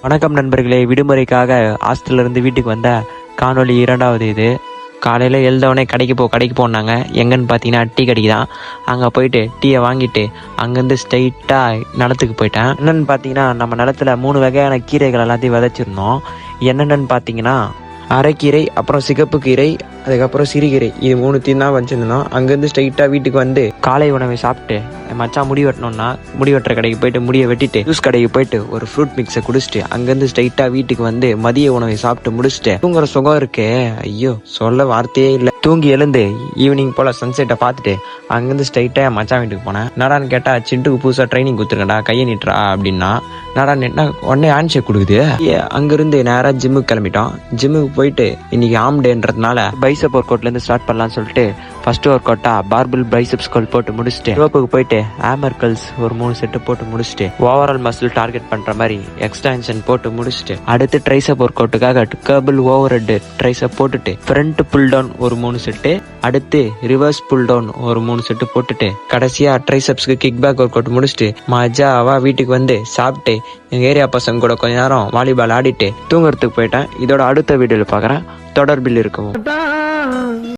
வணக்கம் நண்பர்களே, விடுமுறைக்காக ஹாஸ்டல்ல இருந்து வீட்டுக்கு வந்த காணொளி இரண்டாவது இது. காலையில் எழுந்தவொடனே கடைக்கு போனாங்க. எங்கன்னு பார்த்தீங்கன்னா டீ கடைக்கு தான். அங்கே போயிட்டு டீயை வாங்கிட்டு அங்கேருந்து ஸ்ட்ரைட்டாக நிலத்துக்கு போயிட்டேன். என்னென்னு பார்த்தீங்கன்னா நம்ம நிலத்துல 3 வகையான கீரைகள் எல்லாத்தையும் விதைச்சிருந்தோம். என்னென்னு பார்த்தீங்கன்னா அரைக்கீரை, அப்புறம் சிகப்பு கீரை, அதுக்கப்புறம் சிறுகீரை, இது 3த்தையும் தான் வச்சுருந்தோம். அங்கேருந்து ஸ்ட்ரைட்டாக வீட்டுக்கு வந்து காலை உணவை சாப்பிட்டு மச்சான் முடி வெட்டணும்னா முடி வெட்டுற கடைக்கு போயிட்டு முடியை வெட்டிட்டு ஜூஸ் கடைக்கு போயிட்டு ஒரு ஃப்ரூட் மிக்ஸை குடிச்சிட்டு அங்கேருந்து ஸ்ட்ரைட்டாக வீட்டுக்கு வந்து மதிய உணவை சாப்பிட்டு முடிச்சுட்டு தூங்குற சுகம் இருக்கே, ஐயோ சொல்ல வார்த்தையே இல்லை. தூங்கி எழுந்து ஈவினிங் போல் சன்செட்டை பார்த்துட்டு அங்கேருந்து ஸ்ட்ரைட்டாக மச்சான் வீட்டுக்கு போனேன். நடான்னு கேட்டால் சிண்டுக்கு புதுசாக ட்ரைனிங் கொடுத்துருக்கேன்டா, கையை நீட்டுறா அப்படின்னா. நடா நெட்னா உடனே ஹேண்ட் ஷேக் கொடுக்குது. அங்கேருந்து நேராக ஜிம்முக்கு கிளம்பிட்டோம். ஜிம்முக்கு போயிட்டு இன்னைக்கு ஆம் டேன்றதுனால பைசப் ஒர்க் அவுட்லேருந்து ஸ்டார்ட் பண்ணலாம்னு சொல்லிட்டு ஃபர்ஸ்ட் ஒர்க் அவுட்டா பார்பிள் பைசப்ஸ் கர்ல் போட்டு முடிச்சுட்டு ரோப்புக்கு போயிட்டு ஹேமர் கர்ல்ஸ் ஒரு 3 செட்டு போட்டு முடிச்சுட்டு ஓவரால் மசில் டார்கெட் பண்ற மாதிரி எக்ஸ்டென்ஷன் போட்டு முடிச்சுட்டு அடுத்து ட்ரைசப் ஒர்க் அவுட்டுக்காக கேபிள் ஓவர் ஹெட் ட்ரைசப் போட்டுட்டு ஃப்ரண்ட் புல் டவுன் ஒரு 3 செட்டு, அடுத்து ரிவர்ஸ் புல் டவுன் ஒரு 3 செட்டு போட்டுட்டு கடைசியா ட்ரைசப்ஸ்க்கு கிக் பேக் ஒர்க் அவுட் முடிச்சுட்டு மஜாவா வீட்டுக்கு வந்து சாப்பிட்டு எங்க ஏரியா பசங்க கூட கொஞ்ச நேரம் வாலிபால் ஆடிட்டு தூங்குறதுக்கு போயிட்டேன். இதோட அடுத்த வீடியோல பாக்குறேன். தொடர்பில் இருக்கும்.